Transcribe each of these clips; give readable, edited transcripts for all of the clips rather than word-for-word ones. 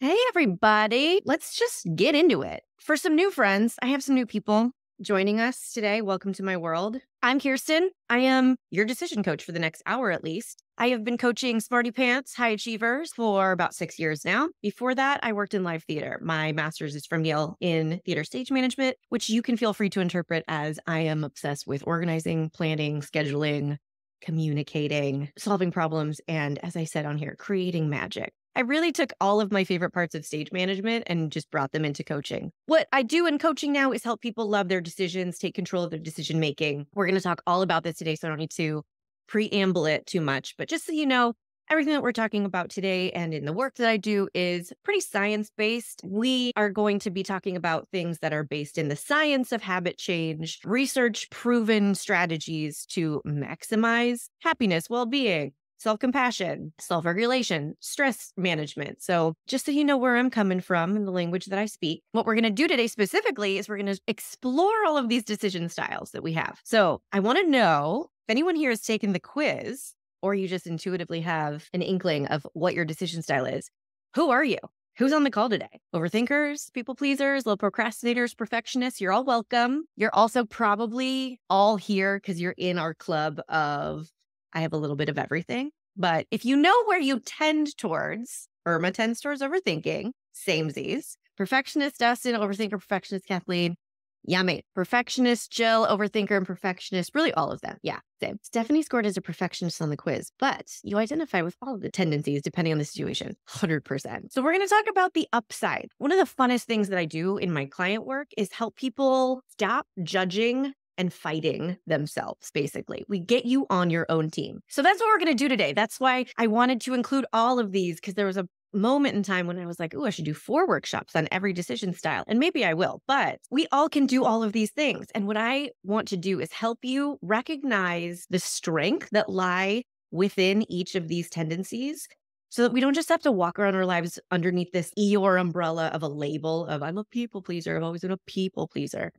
Hey, everybody. Let's just get into it. For some new friends, I have some new people joining us today. Welcome to my world. I'm Kirsten. I am your decision coach for the next hour at least. I have been coaching Smarty Pants high achievers for about 6 years now. Before that, I worked in live theater. My master's is from Yale in theater stage management, which you can feel free to interpret as I am obsessed with organizing, planning, scheduling, communicating, solving problems, and as I said on here, creating magic. I really took all of my favorite parts of stage management and just brought them into coaching. What I do in coaching now is help people love their decisions, take control of their decision making. We're going to talk all about this today, so I don't need to preamble it too much. But just so you know, everything that we're talking about today and in the work that I do is pretty science-based. We are going to be talking about things that are based in the science of habit change, research-proven strategies to maximize happiness, well-being, self-compassion, self-regulation, stress management. So just so you know where I'm coming from and the language that I speak, what we're going to do today specifically is we're going to explore all of these decision styles that we have. So I want to know if anyone here has taken the quiz or you just intuitively have an inkling of what your decision style is. Who are you? Who's on the call today? Overthinkers, people pleasers, low procrastinators, perfectionists, you're all welcome. You're also probably all here because you're in our club of I have a little bit of everything. But if you know where you tend towards, Irma tends towards overthinking, samesies. Perfectionist Dustin, overthinker, perfectionist Kathleen. Yeah, mate. Perfectionist Jill, overthinker, and perfectionist, really all of them. Yeah, same. Stephanie scored as a perfectionist on the quiz, but you identify with all of the tendencies depending on the situation, 100%. So we're going to talk about the upside. One of the funnest things that I do in my client work is help people stop judging and fighting themselves, basically. We get you on your own team. So that's what we're going to do today. That's why I wanted to include all of these, because there was a moment in time when I was like, oh, I should do 4 workshops on every decision style. And maybe I will, but we all can do all of these things. And what I want to do is help you recognize the strength that lie within each of these tendencies so that we don't just have to walk around our lives underneath this Eeyore umbrella of a label of I'm a people pleaser. I've always been a people pleaser.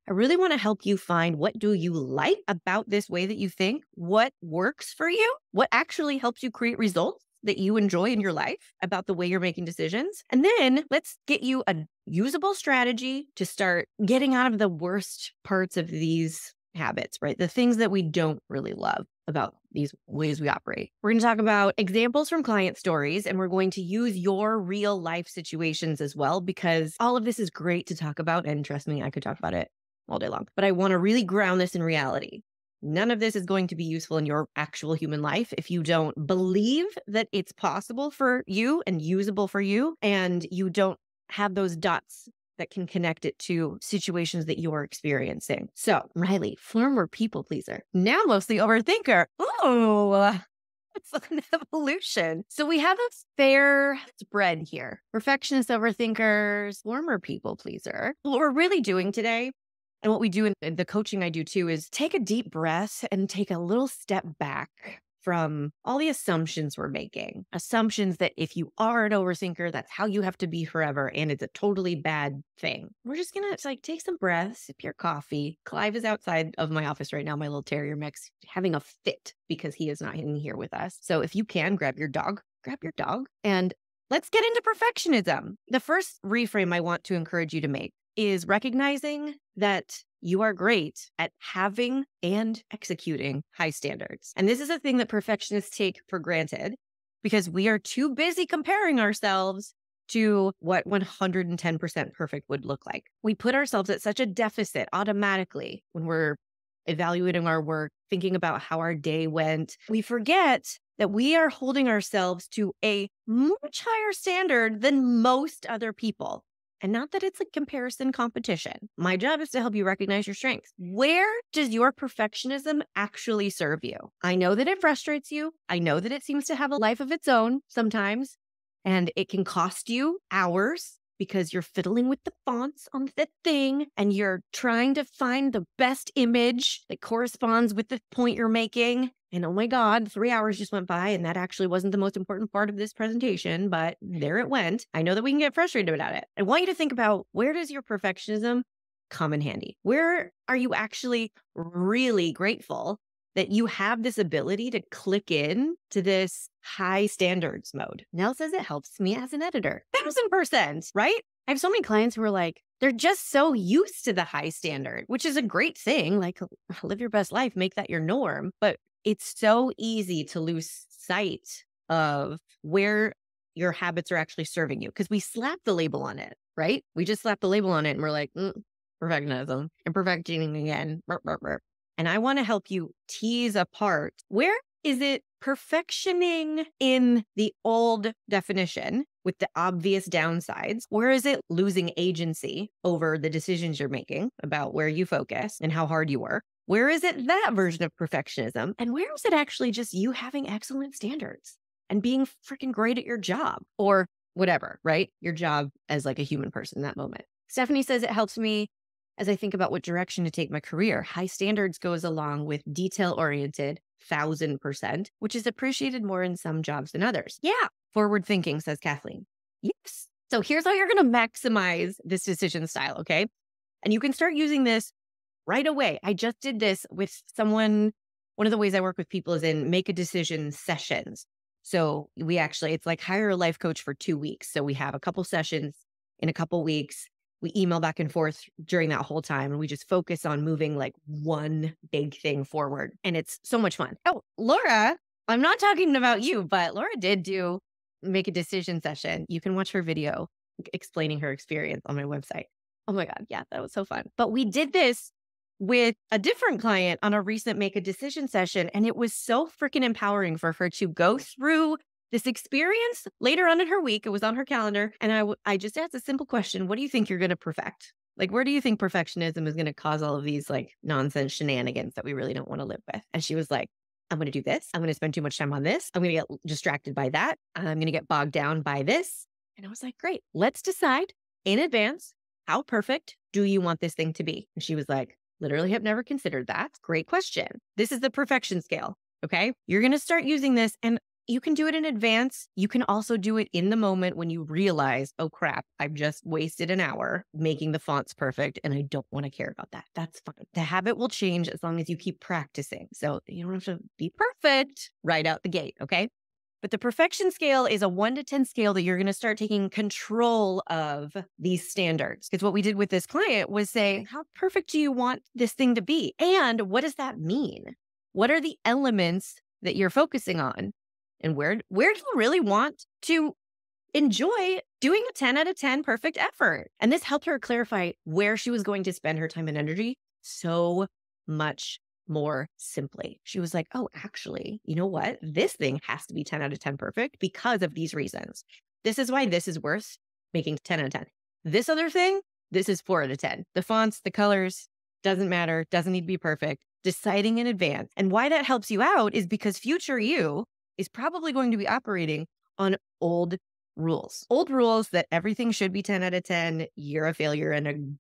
I really want to help you find what do you like about this way that you think, what works for you, what actually helps you create results that you enjoy in your life about the way you're making decisions. And then let's get you a usable strategy to start getting out of the worst parts of these habits, right? The things that we don't really love about these ways we operate. We're going to talk about examples from client stories, and we're going to use your real life situations as well, because all of this is great to talk about. And trust me, I could talk about it all day long, but I want to really ground this in reality. None of this is going to be useful in your actual human life if you don't believe that it's possible for you and usable for you, and you don't have those dots that can connect it to situations that you're experiencing. So, Riley, former people pleaser, now mostly overthinker. Oh, it's an evolution. So we have a fair spread here. Perfectionist, overthinkers, former people pleaser. What we're really doing today, and what we do in the coaching I do too, is take a deep breath and take a little step back from all the assumptions we're making. Assumptions that if you are an overthinker, that's how you have to be forever, and it's a totally bad thing. We're just gonna take some breaths, sip your coffee. Clive is outside of my office right now, my little terrier mix, having a fit because he is not in here with us. So if you can, grab your dog, and let's get into perfectionism. The first reframe I want to encourage you to make is recognizing that you are great at having and executing high standards. And this is a thing that perfectionists take for granted because we are too busy comparing ourselves to what 110% perfect would look like. We put ourselves at such a deficit automatically when we're evaluating our work, thinking about how our day went. We forget that we are holding ourselves to a much higher standard than most other people. And not that it's a comparison competition. My job is to help you recognize your strengths. Where does your perfectionism actually serve you? I know that it frustrates you. I know that it seems to have a life of its own sometimes, and it can cost you hours because you're fiddling with the fonts on the thing and you're trying to find the best image that corresponds with the point you're making. And oh my God, 3 hours just went by and that actually wasn't the most important part of this presentation, but there it went. I know that we can get frustrated about it. I want you to think about, where does your perfectionism come in handy? Where are you actually really grateful that you have this ability to click in to this high standards mode. Nell says it helps me as an editor. 1000%, right? I have so many clients who are like, they're just so used to the high standard, which is a great thing. Like, live your best life, make that your norm. But it's so easy to lose sight of where your habits are actually serving you because we slap the label on it, right? We just slap the label on it and we're like, perfectionism and perfecting again. Burp, burp, burp. And I want to help you tease apart, where is it perfectioning in the old definition with the obvious downsides? Where is it losing agency over the decisions you're making about where you focus and how hard you work? Where is it that version of perfectionism? And where is it actually just you having excellent standards and being freaking great at your job or whatever, right? Your job as like a human person in that moment. Stephanie says it helps me as I think about what direction to take my career. High standards goes along with detail-oriented, 1000%, which is appreciated more in some jobs than others. Yeah. Forward thinking, says Kathleen. Yes. So here's how you're going to maximize this decision style, okay? And you can start using this right away. I just did this with someone. One of the ways I work with people is in make a decision sessions. So it's like hire a life coach for 2 weeks. So we have a couple sessions in a couple weeks. We email back and forth during that whole time, and we just focus on moving like one big thing forward. And it's so much fun. Oh, Laura, I'm not talking about you, but Laura did do make a decision session. You can watch her video explaining her experience on my website. Oh my God. Yeah, that was so fun. But we did this with a different client on a recent make a decision session. And it was so freaking empowering for her to go through this experience later on in her week. It was on her calendar. And I just asked a simple question. What do you think you're going to perfect? Like, where do you think perfectionism is going to cause all of these like nonsense shenanigans that we really don't want to live with? And she was like, I'm going to do this. I'm going to spend too much time on this. I'm going to get distracted by that. I'm going to get bogged down by this. And I was like, great, let's decide in advance, how perfect do you want this thing to be? And she was like, literally have never considered that. Great question. This is the perfection scale. Okay. You're going to start using this and you can do it in advance. You can also do it in the moment when you realize, oh crap, I've just wasted an hour making the fonts perfect and I don't want to care about that. That's fine. The habit will change as long as you keep practicing. So you don't have to be perfect right out the gate. Okay. But the perfection scale is a 1 to 10 scale that you're going to start taking control of these standards. Because what we did with this client was say, how perfect do you want this thing to be? And what does that mean? What are the elements that you're focusing on? And where do you really want to enjoy doing a 10 out of 10 perfect effort? And this helped her clarify where she was going to spend her time and energy so much more simply. She was like, oh, actually, you know what? This thing has to be 10 out of 10 perfect because of these reasons. This is why this is worth making 10 out of 10. This other thing, this is 4 out of 10. The fonts, the colors, doesn't matter, doesn't need to be perfect. Deciding in advance. And why that helps you out is because future you is probably going to be operating on old rules that everything should be 10 out of 10. You're a failure and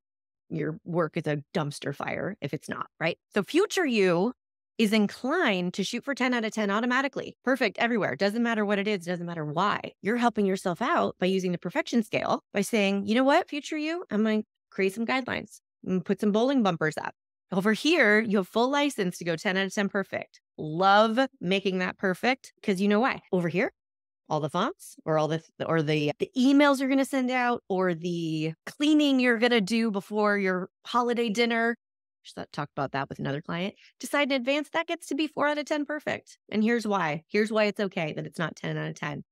your work is a dumpster fire if it's not, right? So future you is inclined to shoot for 10 out of 10 automatically. Perfect everywhere. Doesn't matter what it is. Doesn't matter why. You're helping yourself out by using the perfection scale by saying, you know what, future you, I'm going to create some guidelines and put some bowling bumpers up. Over here, you have full license to go 10 out of 10 perfect. Love making that perfect because you know why. Over here, all the fonts or the emails you're going to send out or the cleaning you're going to do before your holiday dinner. Just talked about that with another client. Decide in advance that gets to be 4 out of 10 perfect. And here's why. Here's why it's okay that it's not 10 out of 10.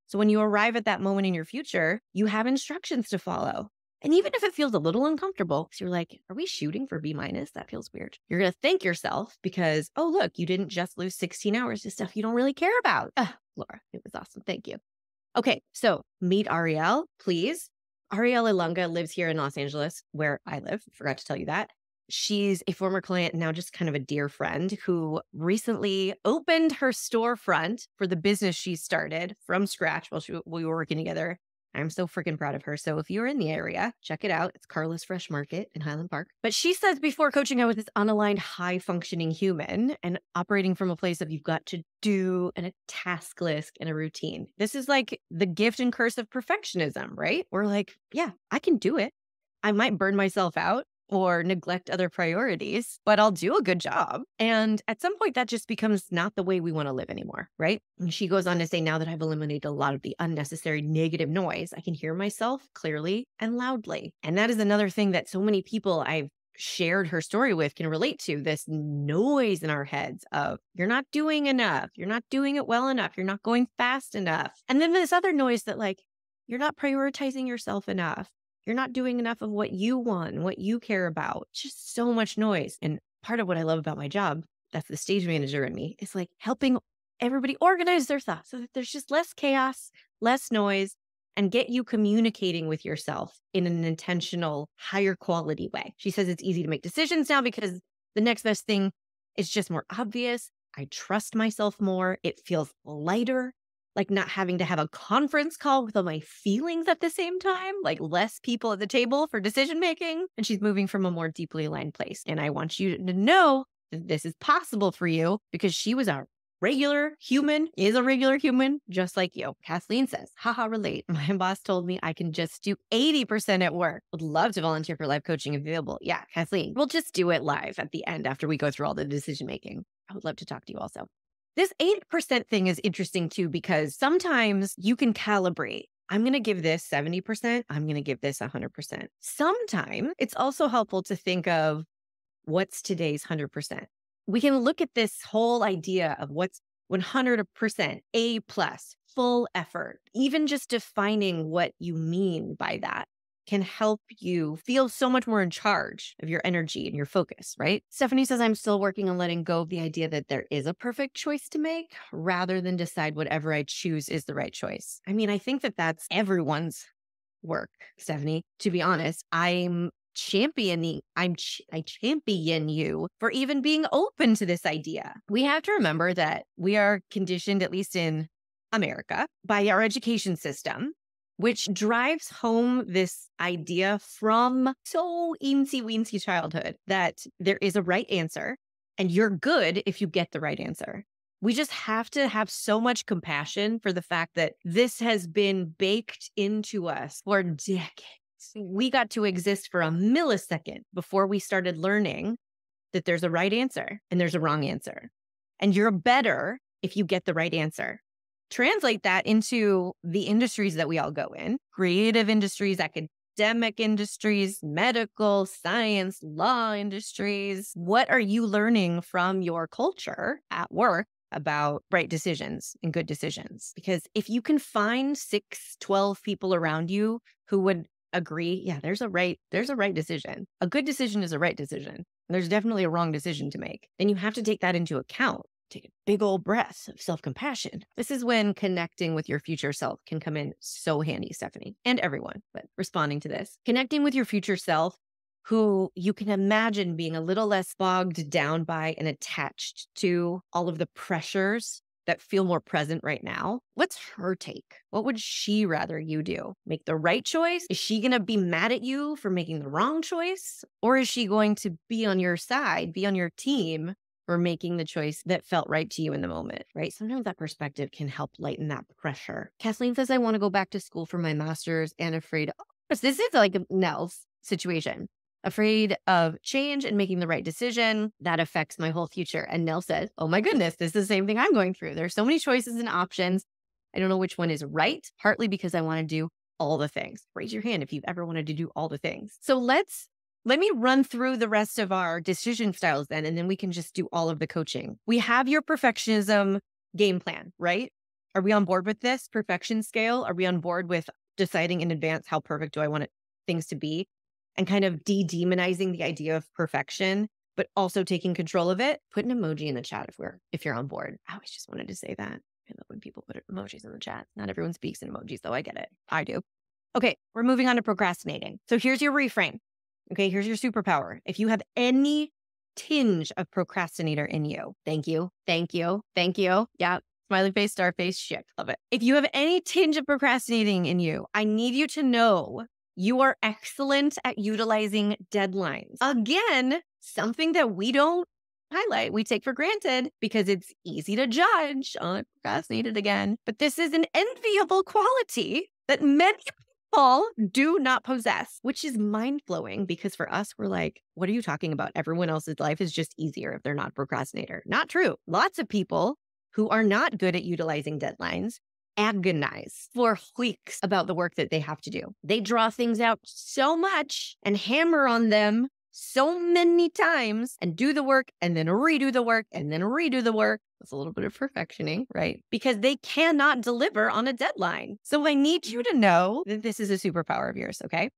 So when you arrive at that moment in your future, you have instructions to follow. And even if it feels a little uncomfortable, because you're like, are we shooting for B-? That feels weird. You're going to thank yourself because, oh, look, you didn't just lose 16 hours to stuff you don't really care about. Laura, it was awesome. Thank you. Okay, so meet Ariel, please. Ariel Ilunga lives here in Los Angeles, where I live. Forgot to tell you that. She's a former client, now just kind of a dear friend who recently opened her storefront for the business she started from scratch while we were working together. I'm so freaking proud of her. So if you're in the area, check it out. It's Carla's Fresh Market in Highland Park. But she says before coaching, I was this unaligned, high-functioning human and operating from a place of you've got to do and a task list and a routine. This is like the gift and curse of perfectionism, right? We're like, yeah, I can do it. I might burn myself out or neglect other priorities, but I'll do a good job. And at some point, that just becomes not the way we want to live anymore, right? And she goes on to say, now that I've eliminated a lot of the unnecessary negative noise, I can hear myself clearly and loudly. And that is another thing that so many people I've shared her story with can relate to, this noise in our heads of you're not doing enough, you're not doing it well enough, you're not going fast enough. And then this other noise that like, you're not prioritizing yourself enough. You're not doing enough of what you want, what you care about. Just so much noise. And part of what I love about my job, that's the stage manager in me, is like helping everybody organize their thoughts so that there's just less chaos, less noise, and get you communicating with yourself in an intentional, higher quality way. She says it's easy to make decisions now because the next best thing is just more obvious. I trust myself more. It feels lighter, like not having to have a conference call with all my feelings at the same time, like less people at the table for decision making. And she's moving from a more deeply aligned place. And I want you to know that this is possible for you because she was a regular human, is a regular human, just like you. Kathleen says, haha, relate. My boss told me I can just do 80% at work. Would love to volunteer for live coaching if available. Yeah, Kathleen, we'll just do it live at the end after we go through all the decision making. I would love to talk to you also. This 80% thing is interesting too, because sometimes you can calibrate. I'm going to give this 70%. I'm going to give this 100%. Sometimes it's also helpful to think of what's today's 100%. We can look at this whole idea of what's 100%, A plus, full effort. Even just defining what you mean by that can help you feel so much more in charge of your energy and your focus, right? Stephanie says, I'm still working on letting go of the idea that there is a perfect choice to make rather than decide whatever I choose is the right choice. I mean, I think that that's everyone's work, Stephanie. To be honest, I champion you for even being open to this idea. We have to remember that we are conditioned, at least in America, by our education system, which drives home this idea from so eensy-weensy childhood that there is a right answer and you're good if you get the right answer. We just have to have so much compassion for the fact that this has been baked into us for decades. We got to exist for a millisecond before we started learning that there's a right answer and there's a wrong answer. And you're better if you get the right answer. Translate that into the industries that we all go in: creative industries, academic industries, medical, science, law industries. What are you learning from your culture at work about right decisions and good decisions? Because if you can find 12 people around you who would agree, yeah, there's a right decision. A good decision is a right decision. And there's definitely a wrong decision to make. Then you have to take that into account. Take a big old breath of self-compassion. This is when connecting with your future self can come in so handy, Stephanie, and everyone, but responding to this. Connecting with your future self, who you can imagine being a little less bogged down by and attached to all of the pressures that feel more present right now. What's her take? What would she rather you do? Make the right choice? Is she going to be mad at you for making the wrong choice? Or is she going to be on your side, be on your team for making the choice that felt right to you in the moment, right? Sometimes that perspective can help lighten that pressure. Kathleen says, I want to go back to school for my master's and afraid. This is like Nell's situation. Afraid of change and making the right decision that affects my whole future. And Nell says, oh my goodness, this is the same thing I'm going through. There's so many choices and options. I don't know which one is right, partly because I want to do all the things. Raise your hand if you've ever wanted to do all the things. So let me run through the rest of our decision styles then, and then we can just do all of the coaching. We have your perfectionism game plan, right? Are we on board with this perfection scale? Are we on board with deciding in advance how perfect do I want things to be? And kind of de-demonizing the idea of perfection, but also taking control of it. Put an emoji in the chat if you're on board. I always just wanted to say that. I love when people put emojis in the chat. Not everyone speaks in emojis, though. I get it. I do. Okay, we're moving on to procrastinating. So here's your reframe. Okay, here's your superpower. If you have any tinge of procrastinator in you, thank you, thank you, thank you. Yeah, smiley face, star face, shit. Love it. If you have any tinge of procrastinating in you, I need you to know you are excellent at utilizing deadlines. Again, something that we don't highlight, we take for granted because it's easy to judge. Oh, I procrastinated again. But this is an enviable quality that many people all do not possess, which is mind-blowing because for us, we're like, what are you talking about? Everyone else's life is just easier if they're not a procrastinator. Not true. Lots of people who are not good at utilizing deadlines agonize for weeks about the work that they have to do. They draw things out so much and hammer on them so many times and do the work and then redo the work and then redo the work. It's a little bit of perfectioning, right? Because they cannot deliver on a deadline. So I need you to know that this is a superpower of yours, okay?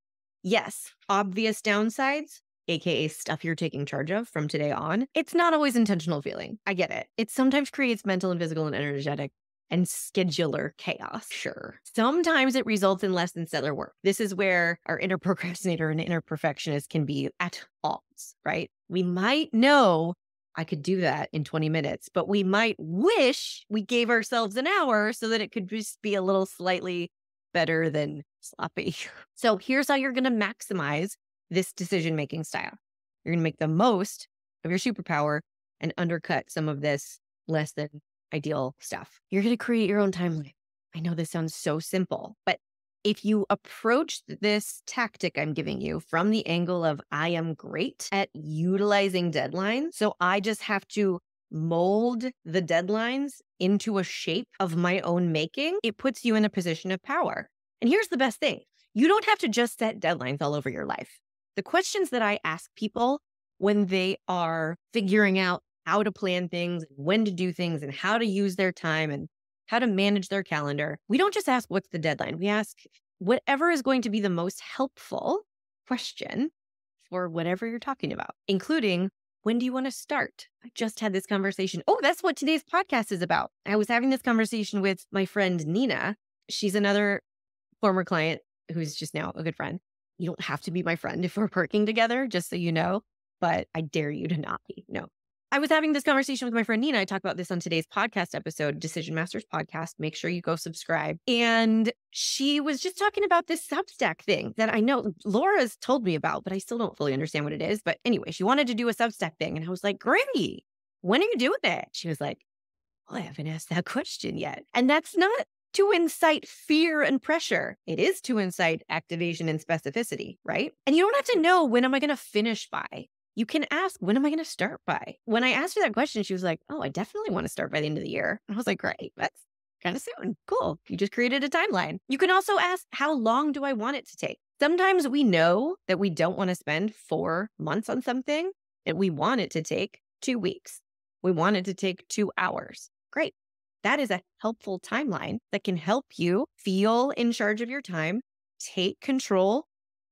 Yes, obvious downsides, AKA stuff you're taking charge of from today on. It's not always intentional feeling. I get it. It sometimes creates mental and physical and energetic and scheduler chaos. Sure. Sometimes it results in less than stellar work. This is where our inner procrastinator and inner perfectionist can be at odds, right? We might know I could do that in 20 minutes, but we might wish we gave ourselves an hour so that it could just be a little slightly better than sloppy. So here's how you're going to maximize this decision-making style. You're going to make the most of your superpower and undercut some of this less than ideal stuff. You're going to create your own timeline. I know this sounds so simple, but if you approach this tactic I'm giving you from the angle of I am great at utilizing deadlines, so I just have to mold the deadlines into a shape of my own making, it puts you in a position of power. And here's the best thing. You don't have to just set deadlines all over your life. The questions that I ask people when they are figuring out how to plan things, when to do things, and how to use their time and how to manage their calendar, we don't just ask what's the deadline. We ask whatever is going to be the most helpful question for whatever you're talking about, including when do you want to start? I just had this conversation. Oh, that's what today's podcast is about. I was having this conversation with my friend Nina. She's another former client who's just now a good friend. You don't have to be my friend if we're working together, just so you know, but I dare you to not be. No. I was having this conversation with my friend Nina. I talk about this on today's podcast episode, Decision Masters podcast. Make sure you go subscribe. And she was just talking about this Substack thing that I know Laura's told me about, but I still don't fully understand what it is. But anyway, she wanted to do a Substack thing. And I was like, great. When are you doing it? She was like, well, I haven't asked that question yet. And that's not to incite fear and pressure. It is to incite activation and specificity, right? And you don't have to know when am I going to finish by. You can ask, when am I going to start by? When I asked her that question, she was like, oh, I definitely want to start by the end of the year. I was like, great, that's kind of soon. Cool. You just created a timeline. You can also ask, how long do I want it to take? Sometimes we know that we don't want to spend 4 months on something and we want it to take 2 weeks. We want it to take 2 hours. Great. That is a helpful timeline that can help you feel in charge of your time, take control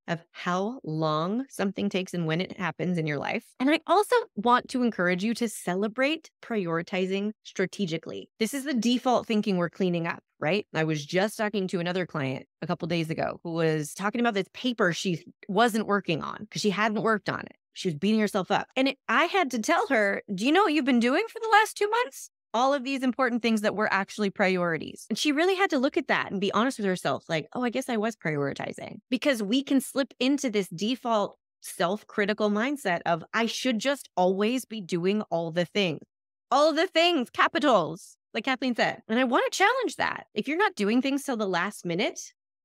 of how long something takes and when it happens in your life. And I also want to encourage you to celebrate prioritizing strategically. This is the default thinking we're cleaning up, right? I was just talking to another client a couple days ago who was talking about this paper she wasn't working on because she hadn't worked on it. She was beating herself up. And I had to tell her, do you know what you've been doing for the last 2 months? All of these important things that were actually priorities. And she really had to look at that and be honest with herself, like, oh, I guess I was prioritizing. Because we can slip into this default self-critical mindset of, I should just always be doing all the things. All the things, capitals, like Kathleen said. And I want to challenge that. If you're not doing things till the last minute,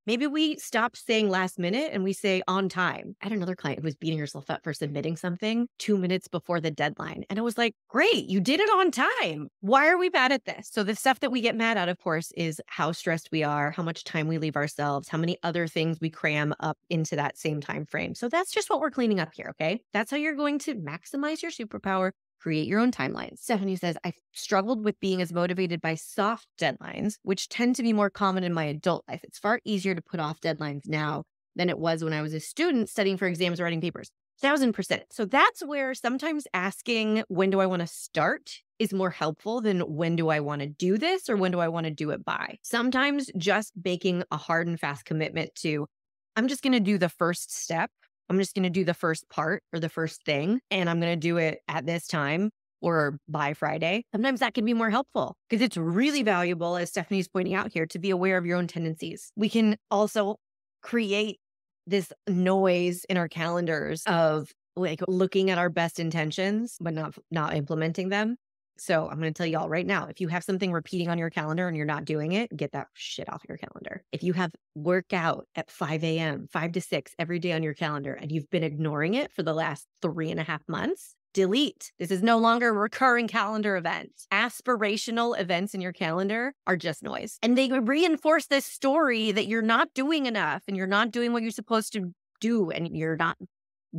maybe we stop saying last minute and we say on time. I had another client who was beating herself up for submitting something 2 minutes before the deadline. And I was like, great, you did it on time. Why are we bad at this? So the stuff that we get mad at, of course, is how stressed we are, how much time we leave ourselves, how many other things we cram up into that same time frame. So that's just what we're cleaning up here, okay? That's how you're going to maximize your superpower. Create your own timelines. Stephanie says, I've struggled with being as motivated by soft deadlines, which tend to be more common in my adult life. It's far easier to put off deadlines now than it was when I was a student studying for exams or writing papers. 1000%. So that's where sometimes asking, when do I want to start is more helpful than when do I want to do this or when do I want to do it by. Sometimes just making a hard and fast commitment to, I'm just going to do the first step. I'm just going to do the first part or the first thing, and I'm going to do it at this time or by Friday. Sometimes that can be more helpful because it's really valuable, as Stephanie's pointing out here, to be aware of your own tendencies. We can also create this noise in our calendars of like looking at our best intentions, but not implementing them. So I'm going to tell y'all right now, if you have something repeating on your calendar and you're not doing it, get that shit off your calendar. If you have workout at 5 a.m., 5 to 6 every day on your calendar, and you've been ignoring it for the last 3.5 months, delete. This is no longer a recurring calendar event. Aspirational events in your calendar are just noise. And they reinforce this story that you're not doing enough and you're not doing what you're supposed to do and you're not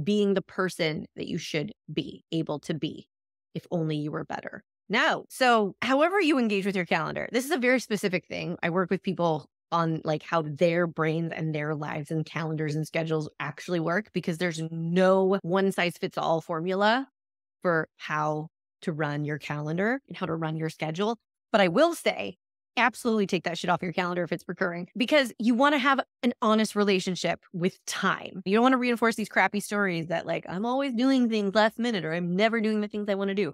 being the person that you should be able to be if only you were better. No. So however you engage with your calendar, this is a very specific thing. I work with people on like how their brains and their lives and calendars and schedules actually work, because there's no one size fits all formula for how to run your calendar and how to run your schedule. But I will say, absolutely take that shit off your calendar if it's recurring, because you want to have an honest relationship with time. You don't want to reinforce these crappy stories that like, I'm always doing things last minute or I'm never doing the things I want to do.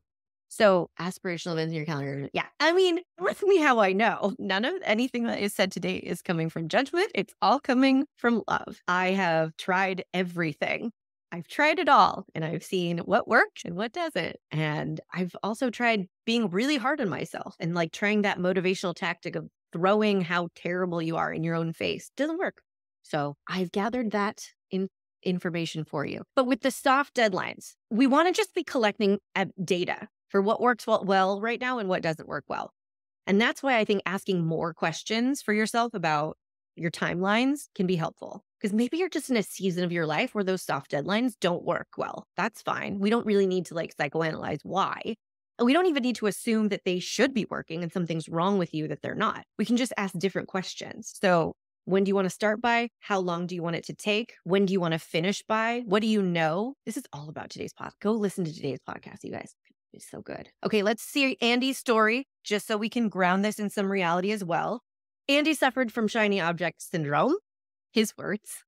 So aspirational events in your calendar. Yeah. I mean, with me, how I know none of anything that is said today is coming from judgment. It's all coming from love. I have tried everything. I've tried it all and I've seen what works and what doesn't. And I've also tried being really hard on myself and like trying that motivational tactic of throwing how terrible you are in your own face. Doesn't work. So I've gathered that information for you. But with the soft deadlines, we want to just be collecting data for what works well right now and what doesn't work well. And that's why I think asking more questions for yourself about your timelines can be helpful. Because maybe you're just in a season of your life where those soft deadlines don't work well. That's fine. We don't really need to like psychoanalyze why. And we don't even need to assume that they should be working and something's wrong with you that they're not. We can just ask different questions. So when do you want to start by? How long do you want it to take? When do you want to finish by? What do you know? This is all about today's podcast. Go listen to today's podcast, you guys. It's so good. Okay, let's see Andy's story, just so we can ground this in some reality as well. Andy suffered from shiny object syndrome, his words.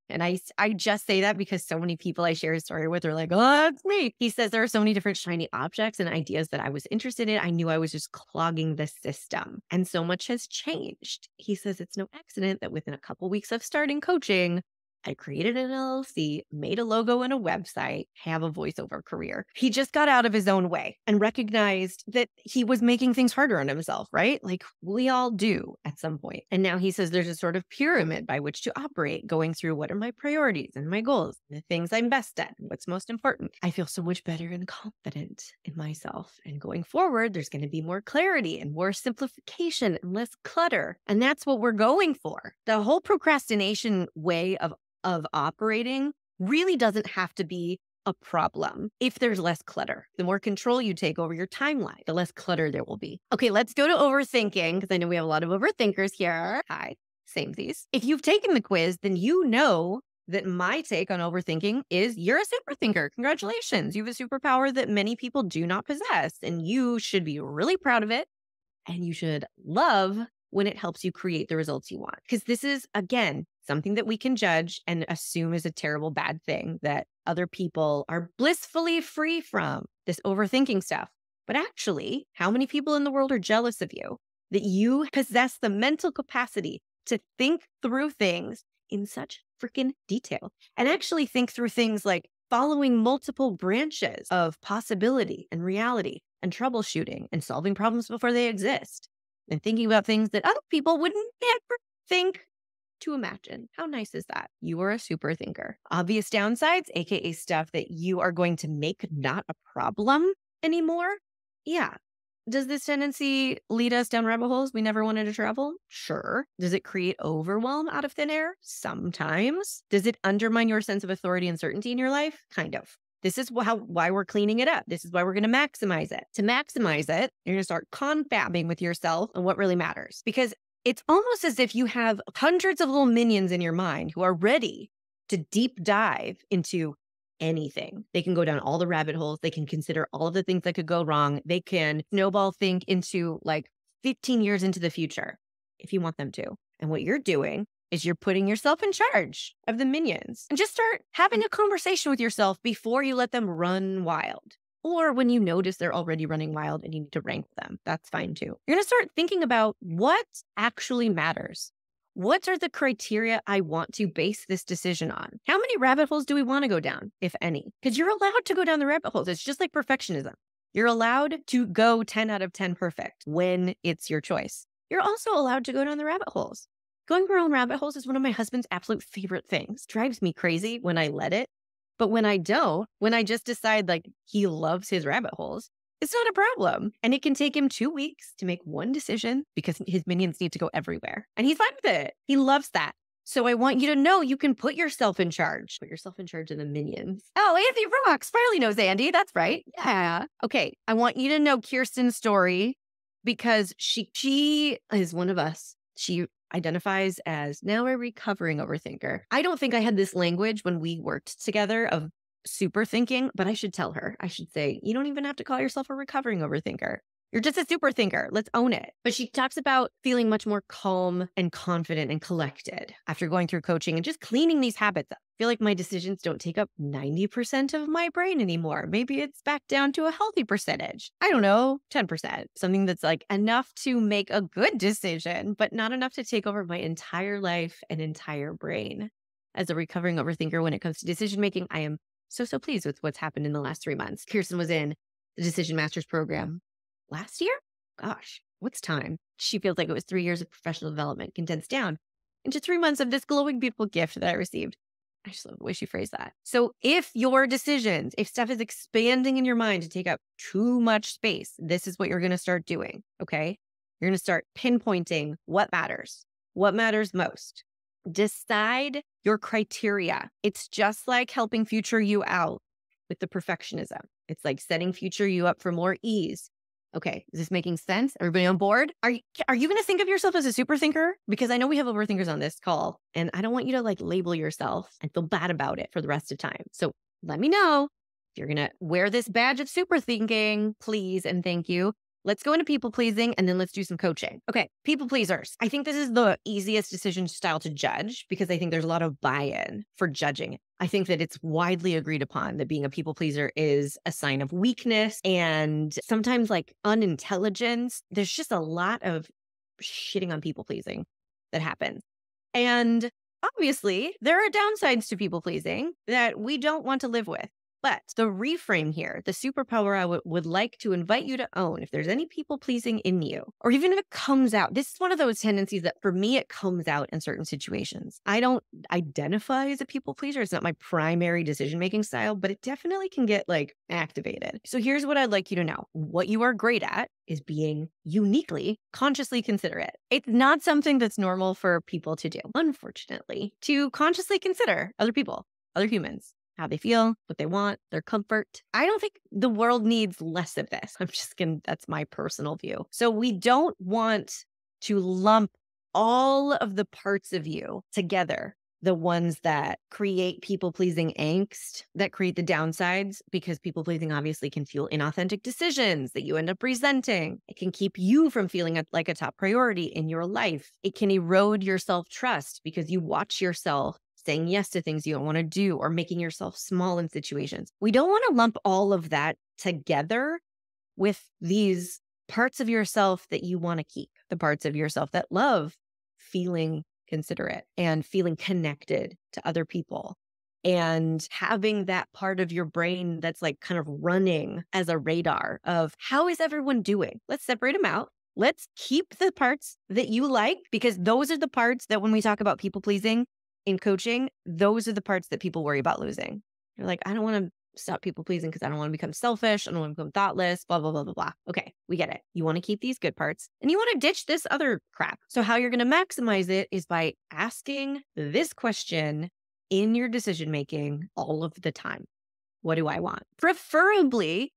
And I just say that because so many people I share his story with are like, oh, that's me. He says there are so many different shiny objects and ideas that I was interested in. I knew I was just clogging the system. And so much has changed. He says it's no accident that within a couple weeks of starting coaching, I created an LLC, made a logo and a website, have a voiceover career. He just got out of his own way and recognized that he was making things harder on himself, right? Like we all do at some point. And now he says there's a sort of pyramid by which to operate, going through what are my priorities and my goals, and the things I'm best at, and what's most important. I feel so much better and confident in myself. And going forward, there's going to be more clarity and more simplification and less clutter. And that's what we're going for. The whole procrastination way of operating really doesn't have to be a problem if there's less clutter. The more control you take over your timeline, the less clutter there will be. Okay, let's go to overthinking, because I know we have a lot of overthinkers here. Hi, samesies. If you've taken the quiz, then you know that my take on overthinking is you're a super thinker. Congratulations. You have a superpower that many people do not possess, and you should be really proud of it. And you should love when it helps you create the results you want. Because this is, again, something that we can judge and assume is a terrible, bad thing that other people are blissfully free from, this overthinking stuff. But actually, how many people in the world are jealous of you that you possess the mental capacity to think through things in such freaking detail and actually think through things like following multiple branches of possibility and reality and troubleshooting and solving problems before they exist and thinking about things that other people wouldn't ever think to imagine. How nice is that? You are a super thinker. Obvious downsides, aka stuff that you are going to make not a problem anymore. Yeah. Does this tendency lead us down rabbit holes we never wanted to travel? Sure. Does it create overwhelm out of thin air? Sometimes. Does it undermine your sense of authority and certainty in your life? Kind of. This is why we're cleaning it up. This is why we're going to maximize it. To maximize it, you're going to start confabbing with yourself and what really matters. Because it's almost as if you have hundreds of little minions in your mind who are ready to deep dive into anything. They can go down all the rabbit holes. They can consider all of the things that could go wrong. They can snowball think into like 15 years into the future if you want them to. And what you're doing is you're putting yourself in charge of the minions and just start having a conversation with yourself before you let them run wild. Or when you notice they're already running wild and you need to rank them. That's fine too. You're going to start thinking about what actually matters. What are the criteria I want to base this decision on? How many rabbit holes do we want to go down, if any? Because you're allowed to go down the rabbit holes. It's just like perfectionism. You're allowed to go 10 out of 10 perfect when it's your choice. You're also allowed to go down the rabbit holes. Going around rabbit holes is one of my husband's absolute favorite things. Drives me crazy when I let it. But when I don't, when I just decide like he loves his rabbit holes, it's not a problem. And it can take him 2 weeks to make one decision because his minions need to go everywhere. And he's fine with it. He loves that. So I want you to know you can put yourself in charge. Put yourself in charge of the minions. Oh, Andy rocks. Farley knows Andy. That's right. Yeah. Okay. I want you to know Kirsten's story because she is one of us. She identifies as now a recovering overthinker. I don't think I had this language when we worked together of super thinking, but I should tell her. I should say, you don't even have to call yourself a recovering overthinker. You're just a super thinker. Let's own it. But she talks about feeling much more calm and confident and collected after going through coaching and just cleaning these habits up. I feel like my decisions don't take up 90% of my brain anymore. Maybe it's back down to a healthy percentage. I don't know, 10%. Something that's like enough to make a good decision, but not enough to take over my entire life and entire brain. As a recovering overthinker, when it comes to decision making, I am so pleased with what's happened in the last 3 months. Kirsten was in the Decision Masters program last year? Gosh, what's time? She feels like it was 3 years of professional development condensed down into 3 months of this glowing, beautiful gift that I received. I just love the way she phrased that. So if your decisions, if stuff is expanding in your mind to take up too much space, this is what you're going to start doing, okay? You're going to start pinpointing what matters most. Decide your criteria. It's just like helping future you out with the perfectionism. It's like setting future you up for more ease. Okay, is this making sense? Everybody on board? Are you going to think of yourself as a super thinker? Because I know we have overthinkers on this call, and I don't want you to like label yourself and feel bad about it for the rest of time. So let me know if you're going to wear this badge of super thinking, please and thank you. Let's go into people pleasing and then let's do some coaching. Okay, people pleasers. I think this is the easiest decision style to judge because I think there's a lot of buy-in for judging. I think that it's widely agreed upon that being a people pleaser is a sign of weakness and sometimes like unintelligence. There's just a lot of shitting on people pleasing that happens. And obviously, there are downsides to people pleasing that we don't want to live with. But the reframe here, the superpower I would like to invite you to own, if there's any people pleasing in you, or even if it comes out, this is one of those tendencies that for me, it comes out in certain situations. I don't identify as a people pleaser. It's not my primary decision-making style, but it definitely can get like activated. So here's what I'd like you to know. What you are great at is being uniquely, consciously considerate. It's not something that's normal for people to do, unfortunately, to consciously consider other people, other humans, how they feel, what they want, their comfort. I don't think the world needs less of this. That's my personal view. So we don't want to lump all of the parts of you together, the ones that create people-pleasing angst, that create the downsides, because people-pleasing obviously can fuel inauthentic decisions that you end up resenting. It can keep you from feeling like a top priority in your life. It can erode your self-trust because you watch yourself saying yes to things you don't want to do or making yourself small in situations. We don't want to lump all of that together with these parts of yourself that you want to keep, the parts of yourself that love feeling considerate and feeling connected to other people and having that part of your brain that's like kind of running as a radar of how is everyone doing? Let's separate them out. Let's keep the parts that you like because those are the parts that when we talk about people pleasing, in coaching, those are the parts that people worry about losing. You're like, I don't want to stop people pleasing because I don't want to become selfish. I don't want to become thoughtless, blah, blah, blah, blah, blah. Okay, we get it. You want to keep these good parts and you want to ditch this other crap. So how you're going to maximize it is by asking this question in your decision-making all of the time. What do I want? Preferably,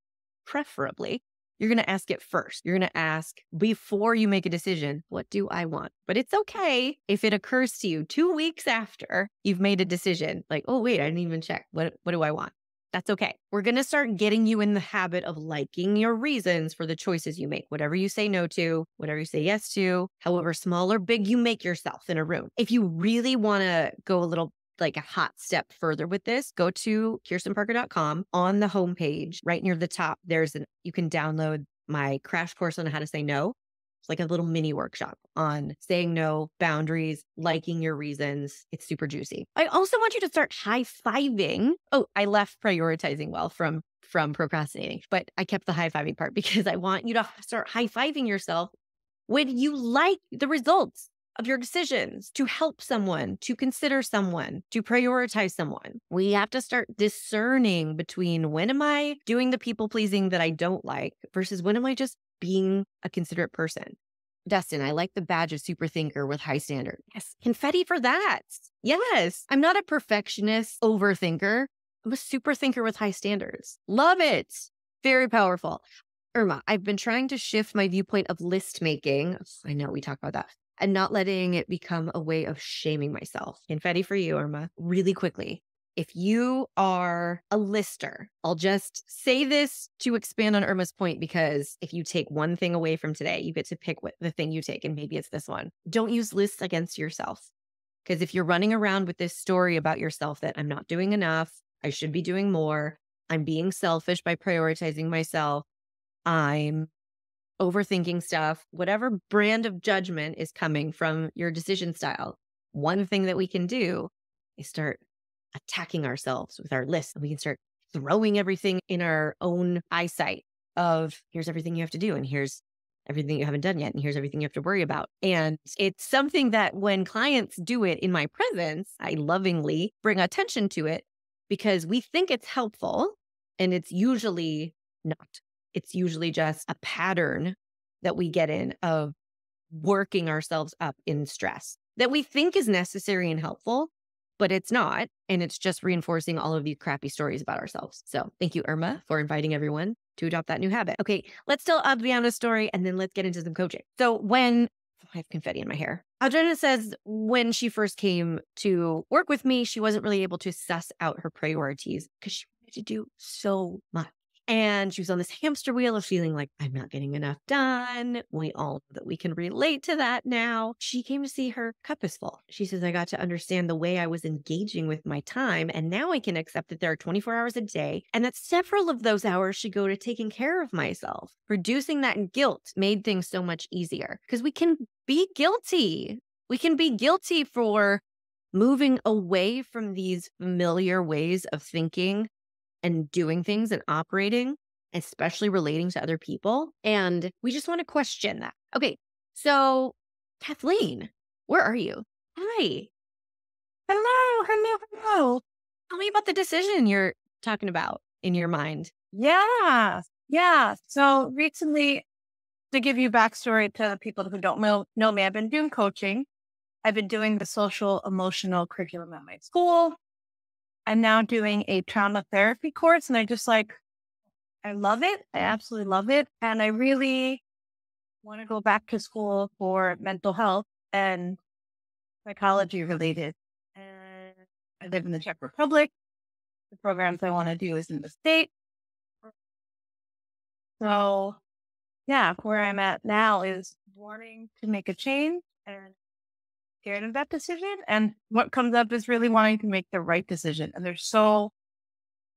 you're going to ask it first. You're going to ask before you make a decision, what do I want? But it's okay if it occurs to you 2 weeks after you've made a decision, like, oh, wait, I didn't even check. What do I want? That's okay. We're going to start getting you in the habit of liking your reasons for the choices you make, whatever you say no to, whatever you say yes to, however small or big you make yourself in a room. If you really want to go a little like a hot step further with this, go to kirstenparker.com. On the homepage, right near the top, you can download my crash course on how to say no. It's like a little mini workshop on saying no, boundaries, liking your reasons. It's super juicy. I also want you to start high-fiving. Oh, I left prioritizing well from from procrastinating, but I kept the high-fiving part because I want you to start high-fiving yourself when you like the results of your decisions, to help someone, to consider someone, to prioritize someone. We have to start discerning between when am I doing the people pleasing that I don't like versus when am I just being a considerate person. Dustin, I like the badge of super thinker with high standard. Yes. Confetti for that. Yes. I'm not a perfectionist overthinker. I'm a super thinker with high standards. Love it. Very powerful. Irma, I've been trying to shift my viewpoint of list making. I know we talked about that. And not letting it become a way of shaming myself. Confetti for you, Irma. Really quickly. If you are a lister, I'll just say this to expand on Irma's point, because if you take one thing away from today, you get to pick what the thing you take, and maybe it's this one. Don't use lists against yourself. Because if you're running around with this story about yourself that I'm not doing enough, I should be doing more, I'm being selfish by prioritizing myself, I'm overthinking stuff, whatever brand of judgment is coming from your decision style, one thing that we can do is start attacking ourselves with our list. And we can start throwing everything in our own eyesight of here's everything you have to do, and here's everything you haven't done yet, and here's everything you have to worry about. And it's something that when clients do it in my presence, I lovingly bring attention to it because we think it's helpful, and it's usually not. It's usually just a pattern that we get in of working ourselves up in stress that we think is necessary and helpful, but it's not. And it's just reinforcing all of these crappy stories about ourselves. So thank you, Irma, for inviting everyone to adopt that new habit. Okay, let's tell Adriana's story and then let's get into some coaching. So when I have confetti in my hair, Adriana says when she first came to work with me, she wasn't really able to suss out her priorities because she wanted to do so much. And she was on this hamster wheel of feeling like, I'm not getting enough done. We all know that we can relate to that now. She came to see her cup is full. She says, I got to understand the way I was engaging with my time. And now I can accept that there are 24 hours a day and that several of those hours should go to taking care of myself. Reducing that guilt made things so much easier because we can be guilty. We can be guilty for moving away from these familiar ways of thinking and doing things and operating, especially relating to other people. And we just want to question that. Okay, so Kathleen, where are you? Hi. Hello. Tell me about the decision you're talking about in your mind. Yeah. So recently, to give you backstory to the people who don't know me, I've been doing coaching. I've been doing the social emotional curriculum at my school. I'm now doing a trauma therapy course, and I love it. I absolutely love it. And I really want to go back to school for mental health and psychology related. And I live in the Czech Republic. The programs I want to do is in the state. So yeah, where I'm at now is wanting to make a change and scared of that decision. And what comes up is really wanting to make the right decision. And there's so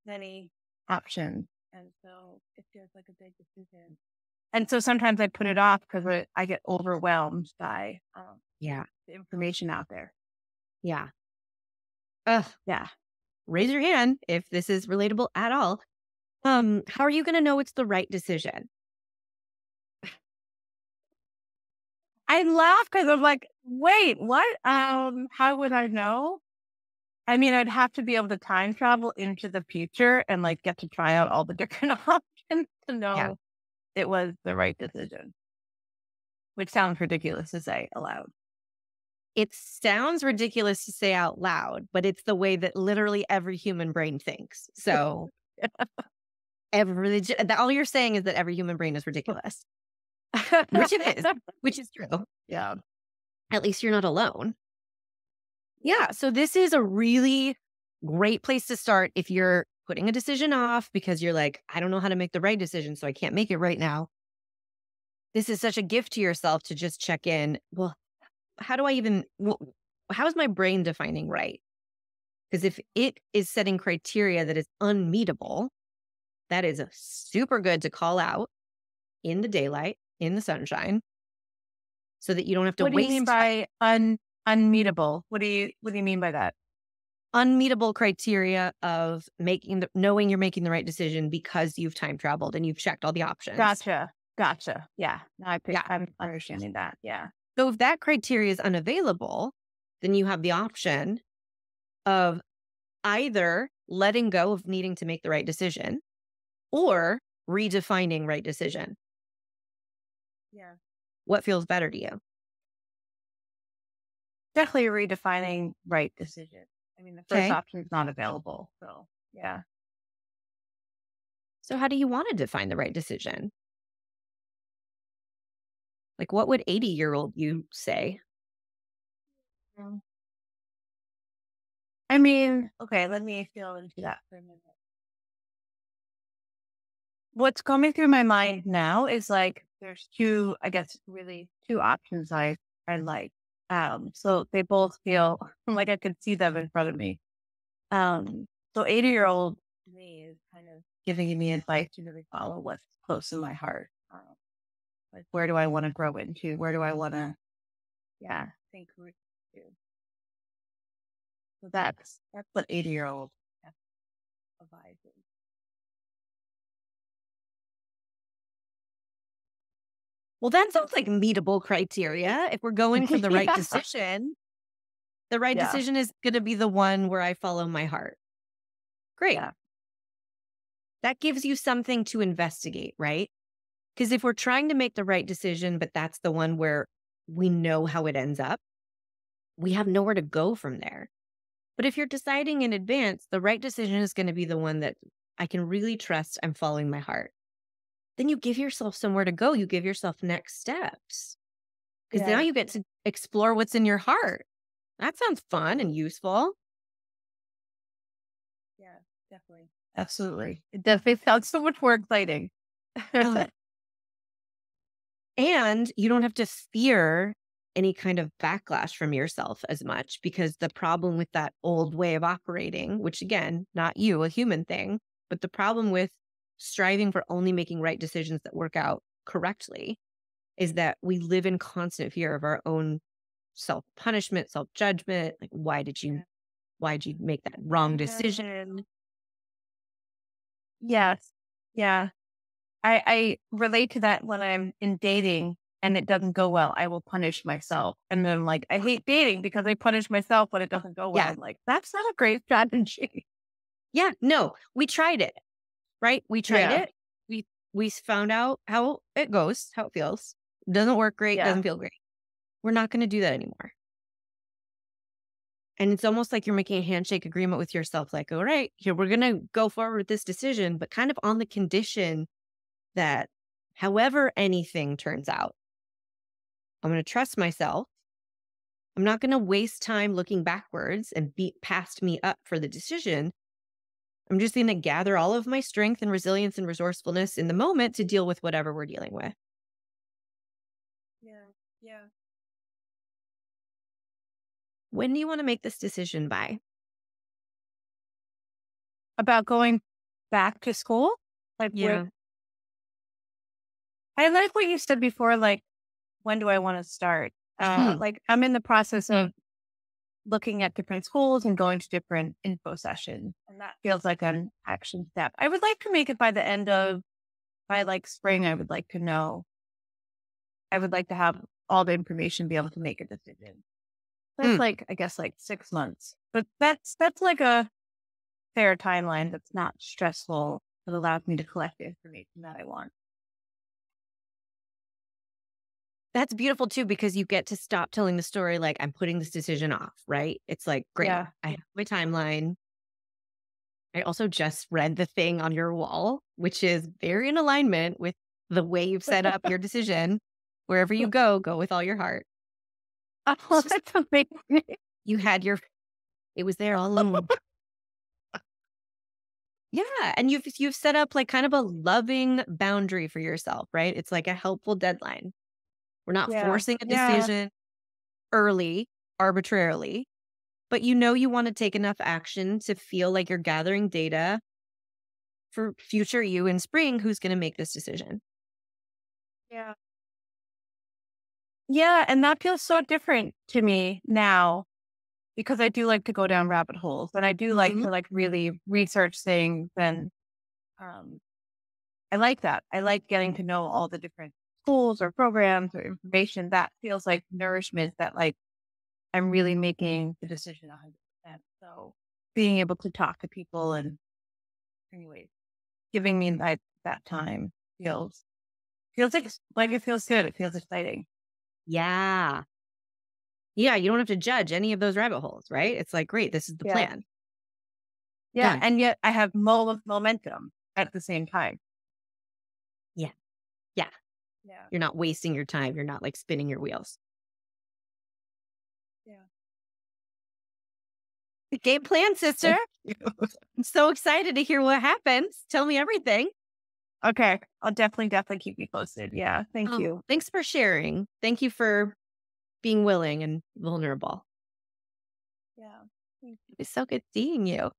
many options. And so it feels like a big decision. And so sometimes I put it off because I get overwhelmed by the information out there. Yeah. Yeah. Raise your hand if this is relatable at all. How are you going to know it's the right decision? I laugh because I'm like, wait, what? How would I know? I mean, I'd have to be able to time travel into the future and like get to try out all the different options to know it was the right decision, which sounds ridiculous to say aloud. It sounds ridiculous to say out loud, but it's the way that literally every human brain thinks. So all you're saying is that every human brain is ridiculous, which is true. Yeah. At least you're not alone. Yeah. So this is a really great place to start if you're putting a decision off because you're like, I don't know how to make the right decision, so I can't make it right now. This is such a gift to yourself to just check in. Well, how is my brain defining right? Because if it is setting criteria that is unmeetable, that is super good to call out in the daylight, in the sunshine, so that you don't have to waste. What do you mean by unmeetable? What do you mean by that? unmeetable criteria of knowing you're making the right decision because you've time traveled and you've checked all the options. Gotcha. Gotcha. Yeah. Now Yeah. I'm understanding that. Yeah. So if that criteria is unavailable, then you have the option of either letting go of needing to make the right decision or redefining right decision. Yeah. What feels better to you? Definitely redefining right decision. I mean, the first Okay. option is not available. So, yeah. So how do you want to define the right decision? Like what would 80-year-old you say? Mm. I mean, okay, let me feel into that for a minute. What's coming through my mind now is like there's two, I guess, really two options I like. So they both feel like I could see them in front of me. So 80-year-old me is kind of giving me advice to really follow what's close to my heart. Like where do I want to grow into? Where do I want to, yeah, think root to? So that's what 80-year-old advises. Well, that sounds like meetable criteria. If we're going for the right Yeah. decision, the right Yeah. decision is going to be the one where I follow my heart. Great. Yeah. That gives you something to investigate, right? Because if we're trying to make the right decision, but that's the one where we know how it ends up, we have nowhere to go from there. But if you're deciding in advance, the right decision is going to be the one that I can really trust I'm following my heart. Then you give yourself somewhere to go. You give yourself next steps because now Yeah. you get to explore what's in your heart. That sounds fun and useful. Yeah, definitely. Absolutely. It definitely sounds so much more exciting. Uh, And you don't have to fear any kind of backlash from yourself as much because the problem with that old way of operating, which again, not you, a human thing, but the problem with striving for only making right decisions that work out correctly is that we live in constant fear of our own self punishment, self judgment. Like, Yeah. why'd you make that wrong Yeah. decision? Yes. Yeah. I relate to that when I'm in dating and it doesn't go well. I will punish myself. And then like I hate dating because I punish myself when it doesn't go well. Yeah. I'm like, that's not a great strategy. Yeah. No, we tried it, right? We tried Yeah. it. We found out how it goes, how it feels. Doesn't work great, Yeah. doesn't feel great. We're not going to do that anymore. And it's almost like you're making a handshake agreement with yourself, like, all right, here, we're going to go forward with this decision, but kind of on the condition that however anything turns out, I'm going to trust myself. I'm not going to waste time looking backwards and beat past me up for the decision. I'm just going to gather all of my strength and resilience and resourcefulness in the moment to deal with whatever we're dealing with. Yeah. Yeah. When do you want to make this decision by? About going back to school? Like Yeah. I like what you said before, like when do I want to start? Like I'm in the process of looking at different schools and going to different info sessions. And that feels like an action step. I would like to make it by like spring, I would like to know. I would like to have all the information, be able to make a decision. That's Mm. like, I guess like 6 months. But that's like a fair timeline that's not stressful, that allows me to collect the information that I want. That's beautiful too, because you get to stop telling the story like I'm putting this decision off, right? It's like, great, Yeah. I have my timeline. I also just read the thing on your wall, which is very in alignment with the way you've set up your decision. Wherever you go with all your heart. It's Oh, just that's amazing. you had your it was there all along. Yeah, and you've set up like kind of a loving boundary for yourself, right? It's like a helpful deadline. We're not Yeah. forcing a Yeah. decision early, arbitrarily, but you know you want to take enough action to feel like you're gathering data for future you in spring who's going to make this decision. Yeah. Yeah. And that feels so different to me now. because I do like to go down rabbit holes and I do like Mhm. to like really research things and um, I like that. I like getting to know all the different tools or programs or information that feels like nourishment that like I'm really making the decision 100%. So being able to talk to people and anyway, giving me that time feels like it feels good. It feels exciting. Yeah. Yeah, you don't have to judge any of those rabbit holes, right? It's like, great, this is the Yeah. plan. Yeah. Done. And yet I have momentum at the same time. Yeah. Yeah. Yeah. You're not wasting your time. You're not like spinning your wheels. Yeah. Game plan, sister. Thank you. I'm so excited to hear what happens. Tell me everything. Okay. I'll definitely keep you posted. Yeah. Thank Oh, you. thanks for sharing. Thank you for being willing and vulnerable. Yeah. Thank It's so good seeing you.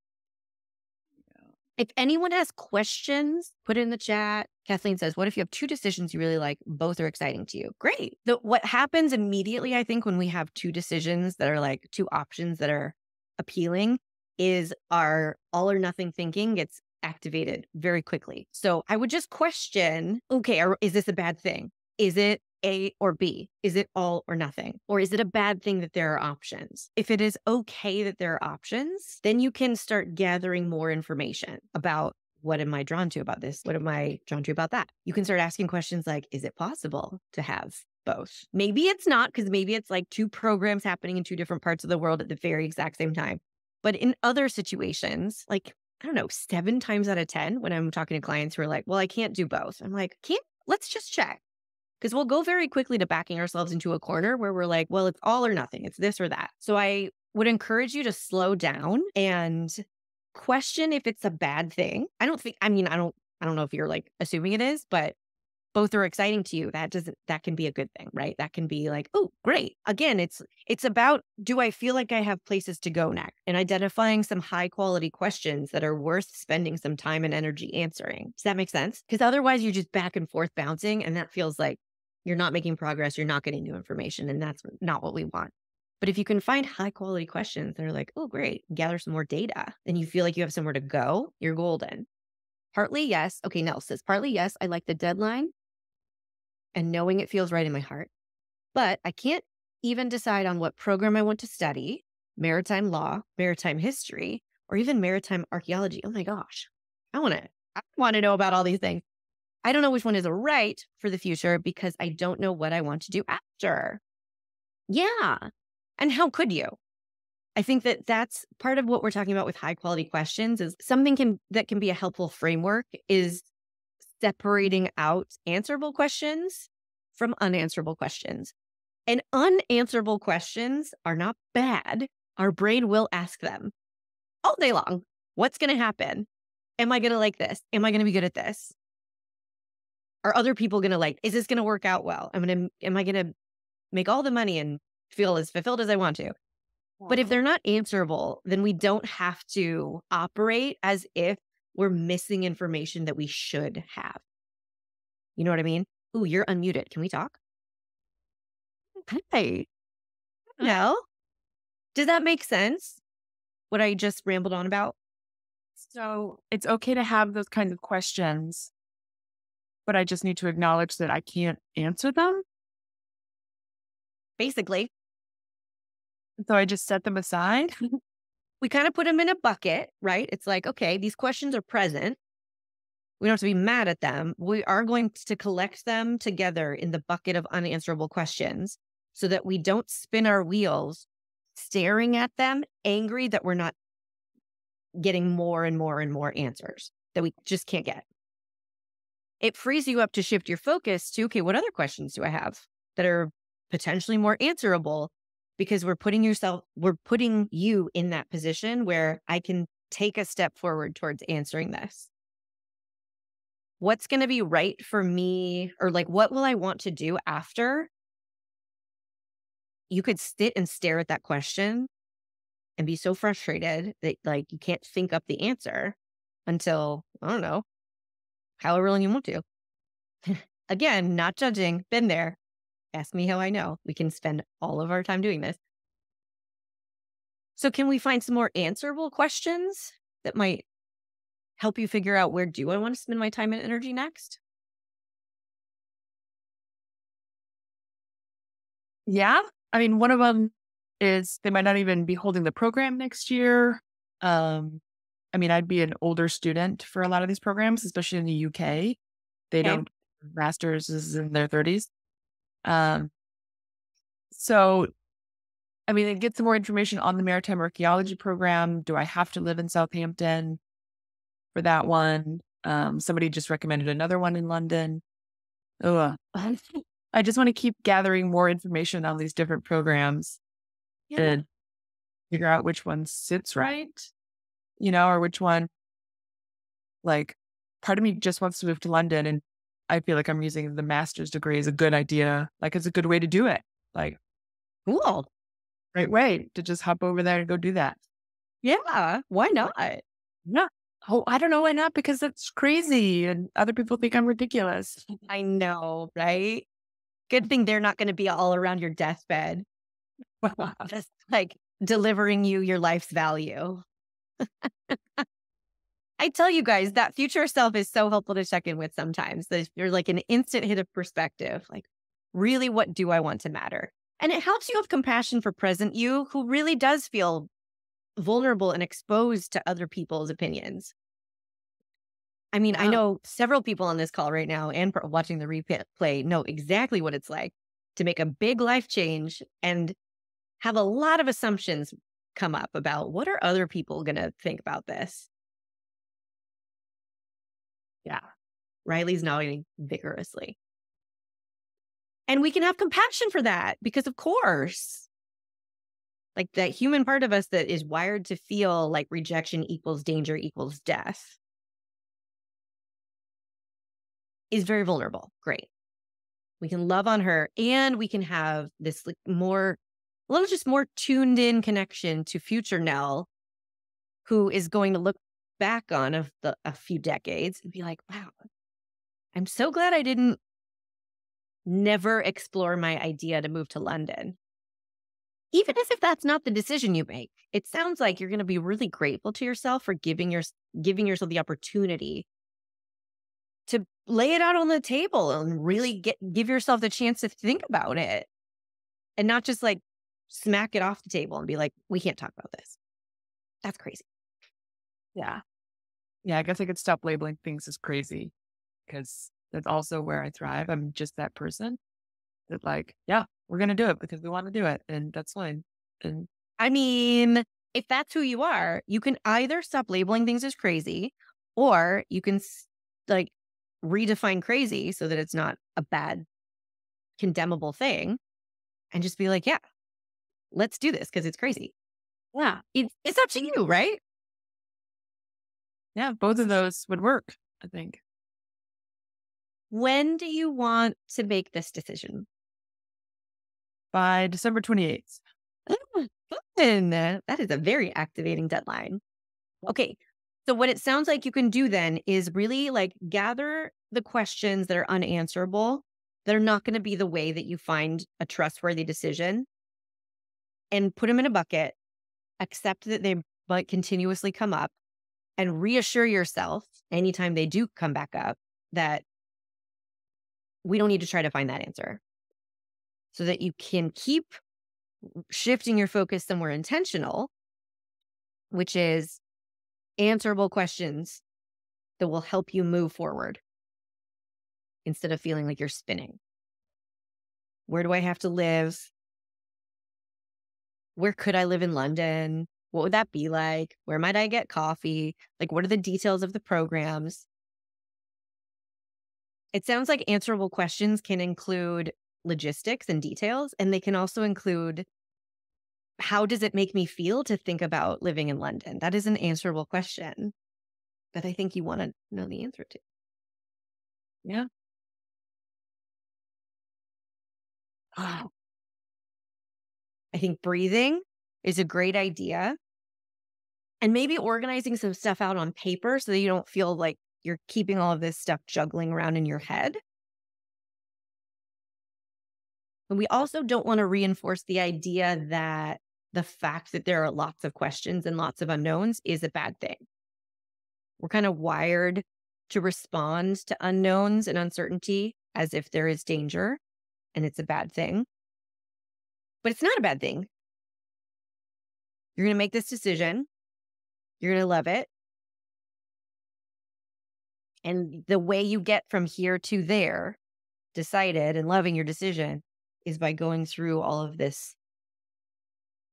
you. If anyone has questions, put it in the chat. Kathleen says, what if you have two decisions you really like? Both are exciting to you. Great. What happens immediately, I think, when we have two decisions that are like two options that are appealing is our all or nothing thinking gets activated very quickly. So I would just question, okay, is this a bad thing? Is it A or B? Is it all or nothing? Or is it a bad thing that there are options? If it is okay that there are options, then you can start gathering more information about what am I drawn to about this? What am I drawn to about that? You can start asking questions like, is it possible to have both? Maybe it's not, because maybe it's like two programs happening in two different parts of the world at the very exact same time. But in other situations, like, I don't know, 7 times out of 10, when I'm talking to clients who are like, well, I can't do both. I'm like, let's just check. Because we'll go very quickly to backing ourselves into a corner where we're like, well, it's all or nothing. It's this or that. So I would encourage you to slow down and question if it's a bad thing. I don't know if you're like assuming it is, but both are exciting to you. That can be a good thing, right? That can be like, oh, great. Again, it's about, do I feel like I have places to go next, and identifying some high quality questions that are worth spending some time and energy answering. Does that make sense? Because otherwise you're just back and forth bouncing, and that feels like you're not making progress. You're not getting new information, and that's not what we want. But if you can find high quality questions that are like, oh, great, gather some more data, and you feel like you have somewhere to go, you're golden. Partly yes. Okay, Nell says, partly yes, I like the deadline and knowing it feels right in my heart. But I can't even decide on what program I want to study: maritime law, maritime history, or even maritime archaeology. Oh my gosh. I want to know about all these things. I don't know which one is right for the future because I don't know what I want to do after. Yeah. And how could you? I think that that's part of what we're talking about with high quality questions is that can be a helpful framework is separating out answerable questions from unanswerable questions. And unanswerable questions are not bad. Our brain will ask them all day long. What's going to happen? Am I going to like this? Am I going to be good at this? Are other people going to like, is this going to work out well? Am I going to make all the money and feel as fulfilled as I want to? But if they're not answerable, then we don't have to operate as if we're missing information that we should have. You know what I mean? Ooh, you're unmuted. Can we talk? Hi. No. Does that make sense? What I just rambled on about? So it's okay to have those kinds of questions, but I just need to acknowledge that I can't answer them. Basically, So I just set them aside. we kind of put them in a bucket, right? It's like, okay, these questions are present. We don't have to be mad at them. We are going to collect them together in the bucket of unanswerable questions so that we don't spin our wheels staring at them, angry that we're not getting more and more and more answers that we just can't get. It frees you up to shift your focus to, okay, what other questions do I have that are potentially more answerable? Because we're putting you in that position where I can take a step forward towards answering this. What's going to be right for me? Or like, what will I want to do after? You could sit and stare at that question and be so frustrated that like you can't think up the answer until, I don't know, however long you want to. Again, not judging, been there. Ask me how I know. We can spend all of our time doing this. So can we find some more answerable questions that might help you figure out where do I want to spend my time and energy next? Yeah. I mean, one of them is they might not even be holding the program next year. Um, I mean, I'd be an older student for a lot of these programs, especially in the UK. They Okay. don't, masters is in their 30s. Um, so, I mean, get some more information on the maritime archaeology program. Do I have to live in Southampton for that one? Somebody just recommended another one in London. Oh, I just want to keep gathering more information on these different programs Yeah. and figure out which one sits right, or which one, like, part of me just wants to move to London. And I feel like I'm using the master's degree as a good idea. Like, it's a good way to do it. Like, Cool. right way to just hop over there and go do that. Yeah. Why not? Yeah. Oh, I don't know why not, because that's crazy. And other people think I'm ridiculous. I know, right? Good thing they're not going to be all around your deathbed, just like delivering you your life's value. I tell you guys, that future self is so helpful to check in with sometimes. That you're like an instant hit of perspective. Like, really, what do I want to matter? And it helps you have compassion for present you who really does feel vulnerable and exposed to other people's opinions. I mean, I Yeah. know several people on this call right now and watching the replay know exactly what it's like to make a big life change and have a lot of assumptions come up about what are other people going to think about this. Yeah. Riley's nodding vigorously. And we can have compassion for that because, of course, like that human part of us that is wired to feel like rejection equals danger equals death is very vulnerable. Great. We can love on her and we can have this like a little just more tuned in connection to future Nell, who is going to look back on a few decades and be like, wow, I'm so glad I didn't never explore my idea to move to London. Even as if that's not the decision you make, it sounds like you're going to be really grateful to yourself for giving yourself the opportunity to lay it out on the table and really give yourself the chance to think about it and not just like smack it off the table and be like, we can't talk about this. That's crazy. Yeah. Yeah. I guess I could stop labeling things as crazy, because that's also where I thrive. I'm just that person that, like, yeah, we're going to do it because we want to do it. And that's fine. And I mean, if that's who you are, you can either stop labeling things as crazy or you can like redefine crazy so that it's not a bad, condemnable thing and just be like, yeah, let's do this because it's crazy. yeah, It's up to you, right? yeah, both of those would work, I think. When do you want to make this decision? By December 28th. Oh, fun. That is a very activating deadline. Okay. So what it sounds like you can do then is really like gather the questions that are unanswerable, that are not going to be the way that you find a trustworthy decision, and put them in a bucket, accept that they might continuously come up, and reassure yourself anytime they do come back up that we don't need to try to find that answer, so that you can keep shifting your focus somewhere intentional, which is answerable questions that will help you move forward instead of feeling like you're spinning. Where do I have to live? Where could I live in London? What would that be like? Where might I get coffee? Like, what are the details of the programs? It sounds like answerable questions can include logistics and details, and they can also include how does it make me feel to think about living in London? That is an answerable question that I think you want to know the answer to. Yeah. Oh, I think breathing is a great idea. And maybe organizing some stuff out on paper so that you don't feel like you're keeping all of this stuff juggling around in your head. And we also don't want to reinforce the idea that the fact that there are lots of questions and lots of unknowns is a bad thing. We're kind of wired to respond to unknowns and uncertainty as if there is danger and it's a bad thing. But it's not a bad thing. You're going to make this decision. You're going to love it. And the way you get from here to there, decided and loving your decision, is by going through all of this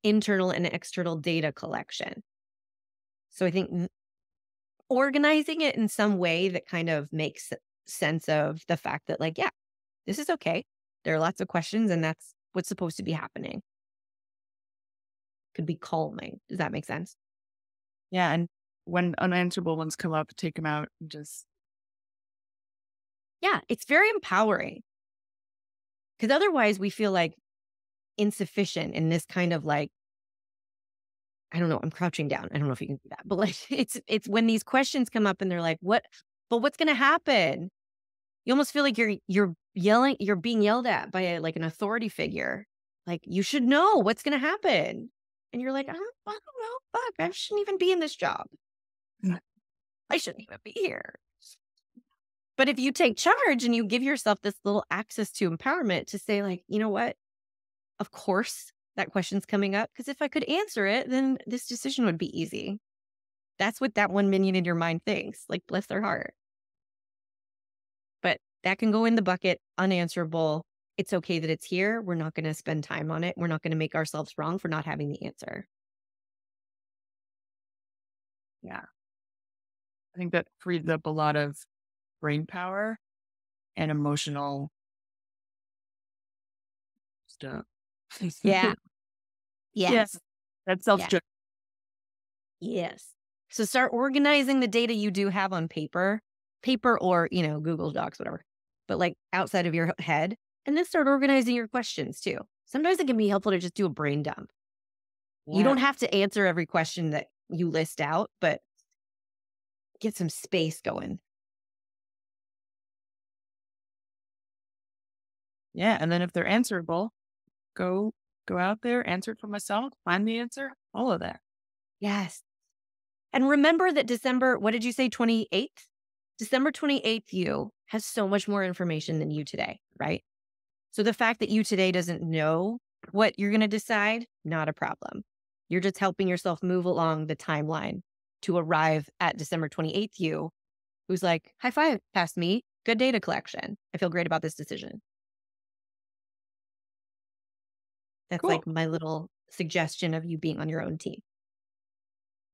internal and external data collection. So I think organizing it in some way that kind of makes sense of the fact that, like, yeah, this is okay. There are lots of questions and that's what's supposed to be happening. Could be calming. Does that make sense? Yeah. And when unanswerable ones come up, take them out and just. Yeah, it's very empowering. Because otherwise we feel like insufficient in this kind of like, I don't know, I'm crouching down. I don't know if you can do that, but like it's when these questions come up and they're like, what's going to happen? You almost feel like you're being yelled at by an authority figure. Like, you should know what's going to happen. And you're like, I don't know. Fuck, I shouldn't even be in this job. I shouldn't even be here. But if you take charge and you give yourself this little access to empowerment to say, like, you know what? Of course, that question's coming up, because if I could answer it, then this decision would be easy. That's what that 1 minion in your mind thinks. Like, bless their heart. But that can go in the bucket, unanswerable. It's okay that it's here. We're not going to spend time on it. We're not going to make ourselves wrong for not having the answer. Yeah. I think that frees up a lot of brain power and emotional stuff. Yeah. Yes. That's self-judgment. Yes. So start organizing the data you do have on paper or, Google Docs, whatever, but like outside of your head, and then start organizing your questions too. Sometimes it can be helpful to just do a brain dump. Yeah. You don't have to answer every question that you list out, but get some space going. Yeah. And then if they're answerable, go out there, answer it for myself, find the answer, all of that. Yes. And remember that December, what did you say, 28th? December 28th, you has so much more information than you today, right? So the fact that you today doesn't know what you're going to decide, not a problem. You're just helping yourself move along the timeline to arrive at December 28th, you, who's like, high five past me, good data collection. I feel great about this decision. That's cool. Like my little suggestion of you being on your own team.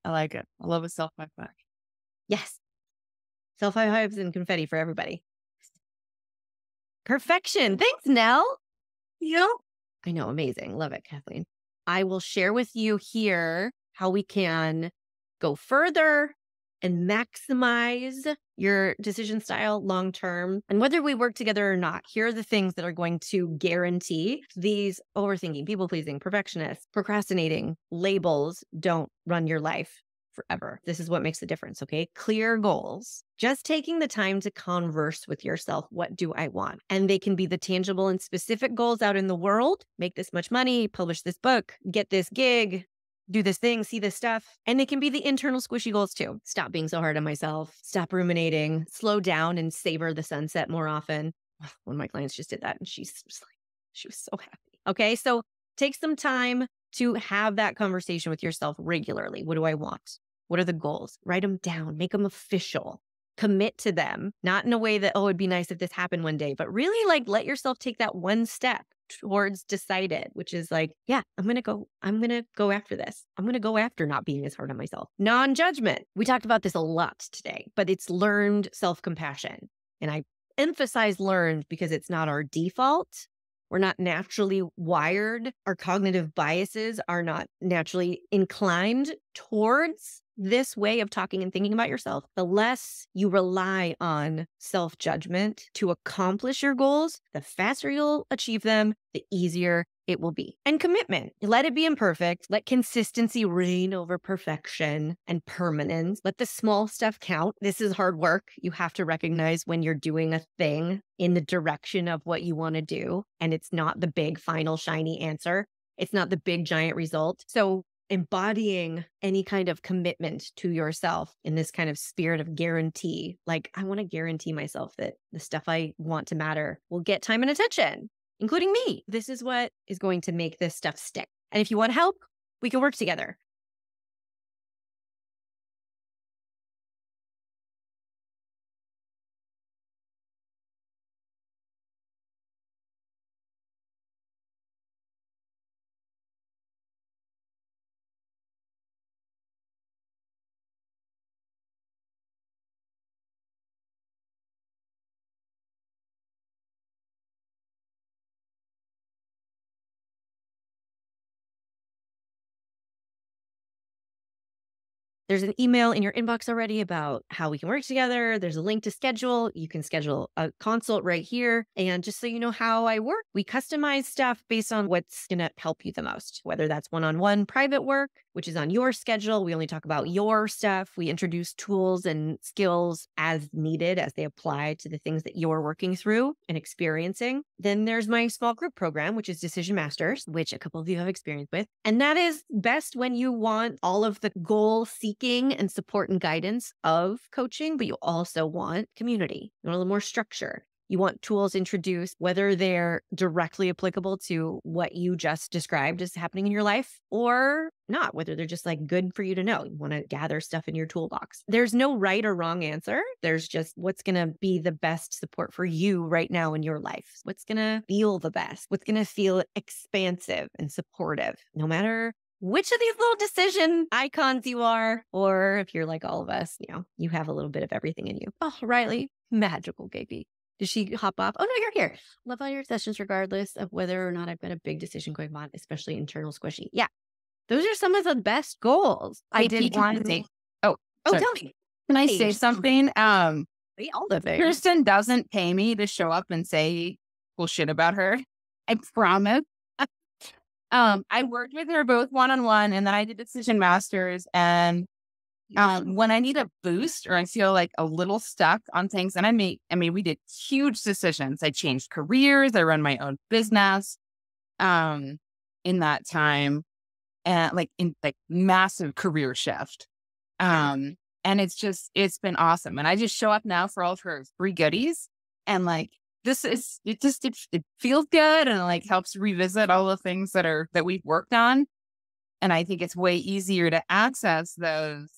I like it. I love a self-high five. Yes. Self-high fives and confetti for everybody. Perfection. Thanks, Nell. Yep. I know. Amazing. Love it, Kathleen. I will share with you here how we can go further and maximize your decision style long-term. And whether we work together or not, here are the things that are going to guarantee these overthinking, people-pleasing, perfectionists, procrastinating labels don't run your life forever. This is what makes the difference, okay? Clear goals. Just taking the time to converse with yourself. What do I want? And they can be the tangible and specific goals out in the world. Make this much money, publish this book, get this gig, do this thing, see this stuff. And they can be the internal squishy goals too. Stop being so hard on myself. Stop ruminating. Slow down and savor the sunset more often. One of my clients just did that and she was so happy. Okay, so take some time to have that conversation with yourself regularly. What do I want? What are the goals? Write them down. Make them official. Commit to them. Not in a way that, oh, it'd be nice if this happened one day, but really like let yourself take that one step towards decided, which is like, yeah, I'm going to go after this. I'm going to go after not being as hard on myself. Non-judgment. We talked about this a lot today, but it's learned self-compassion. And I emphasize learned because it's not our default. We're not naturally wired. Our cognitive biases are not naturally inclined towards this way of talking and thinking about yourself. The less you rely on self-judgment to accomplish your goals, the faster you'll achieve them, the easier it will be. And commitment. Let it be imperfect. Let consistency reign over perfection and permanence. Let the small stuff count. This is hard work. You have to recognize when you're doing a thing in the direction of what you want to do, and it's not the big final shiny answer. It's not the big giant result. So embodying any kind of commitment to yourself in this kind of spirit of guarantee, like I want to guarantee myself that the stuff I want to matter will get time and attention, including me. This is what is going to make this stuff stick. And if you want help, we can work together. There's an email in your inbox already about how we can work together. There's a link to schedule. You can schedule a consult right here. And just so you know how I work, we customize stuff based on what's going to help you the most, whether that's one-on-one private work, which is on your schedule. We only talk about your stuff. We introduce tools and skills as needed as they apply to the things that you're working through and experiencing. Then there's my small group program, which is Decision Masters, which a couple of you have experience with. And that is best when you want all of the goal seeking and support and guidance of coaching, but you also want community. You want a little more structure. You want tools introduced, whether they're directly applicable to what you just described as happening in your life or not, whether they're just like good for you to know. You want to gather stuff in your toolbox. There's no right or wrong answer. There's just what's going to be the best support for you right now in your life. What's going to feel the best? What's going to feel expansive and supportive, no matter which of these little decision icons you are, or if you're like all of us, you have a little bit of everything in you. Oh, Riley, magical baby. Did she hop off? Oh, no, you're here. Love all your sessions, regardless of whether or not I've got a big decision going on, especially internal squishy. Yeah. Those are some of the best goals. I did want to say, oh, tell me. Can I say something? We all the things. Kirsten doesn't pay me to show up and say bullshit about her. I promise. I worked with her both one-on-one, and then I did Decision Masters. And when I need a boost or I feel like a little stuck on things, and we did huge decisions. I changed careers. I run my own business in that time, and massive career shift. And it's been awesome. And I just show up now for all of her free goodies, and it feels good, and it helps revisit all the things that we've worked on. And I think it's way easier to access those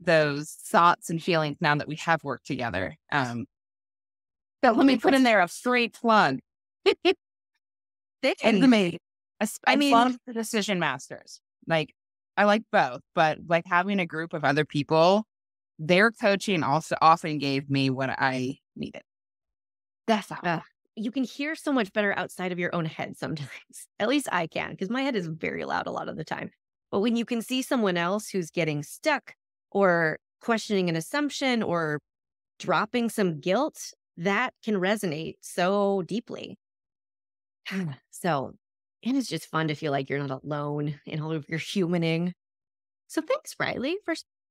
thoughts and feelings now that we have worked together. So let me put in there a straight plug. And amazing. I love the Decision Masters. I like both, but having a group of other people, their coaching also often gave me what I needed. That's all. You can hear so much better outside of your own head sometimes. At least I can, because my head is very loud a lot of the time. But when you can see someone else who's getting stuck or questioning an assumption or dropping some guilt, that can resonate so deeply. So, and it's just fun to feel like you're not alone in all of your humaning. So thanks, Riley,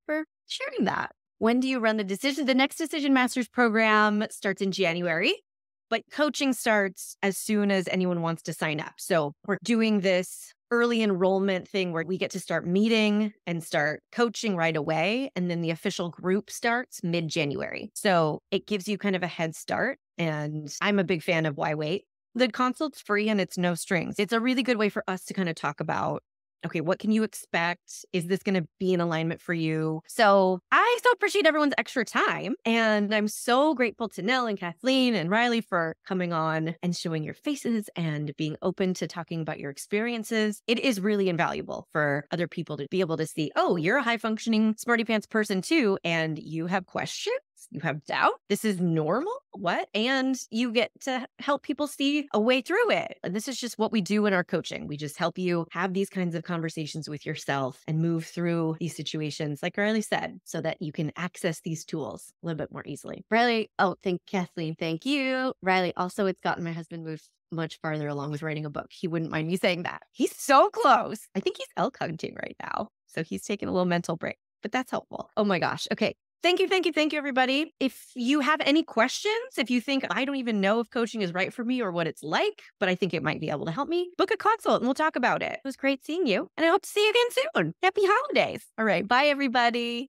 for sharing that. When do you run the decision? The next Decision Masters program starts in January, but coaching starts as soon as anyone wants to sign up. So we're doing this early enrollment thing where we get to start meeting and start coaching right away. And then the official group starts mid-January. So it gives you kind of a head start. And I'm a big fan of why wait. The consult's free and it's no strings. It's a really good way for us to kind of talk about, okay, what can you expect? Is this going to be in alignment for you? So I so appreciate everyone's extra time. And I'm so grateful to Nell and Kathleen and Riley for coming on and showing your faces and being open to talking about your experiences. It is really invaluable for other people to be able to see, oh, you're a high functioning smarty pants person too, and you have questions. You have doubt. This is normal. What? And you get to help people see a way through it. And this is just what we do in our coaching. We just help you have these kinds of conversations with yourself and move through these situations, like Riley said, so that you can access these tools a little bit more easily. Riley, Kathleen, thank you. Riley, also, it's gotten my husband moved much farther along with writing a book. He wouldn't mind me saying that. He's so close. I think he's elk hunting right now. So he's taking a little mental break, but that's helpful. Oh my gosh. Okay. Thank you, everybody. If you have any questions, if you think I don't even know if coaching is right for me or what it's like, but I think it might be able to help me, book a consult and we'll talk about it. It was great seeing you, and I hope to see you again soon. Happy holidays. All right. Bye, everybody.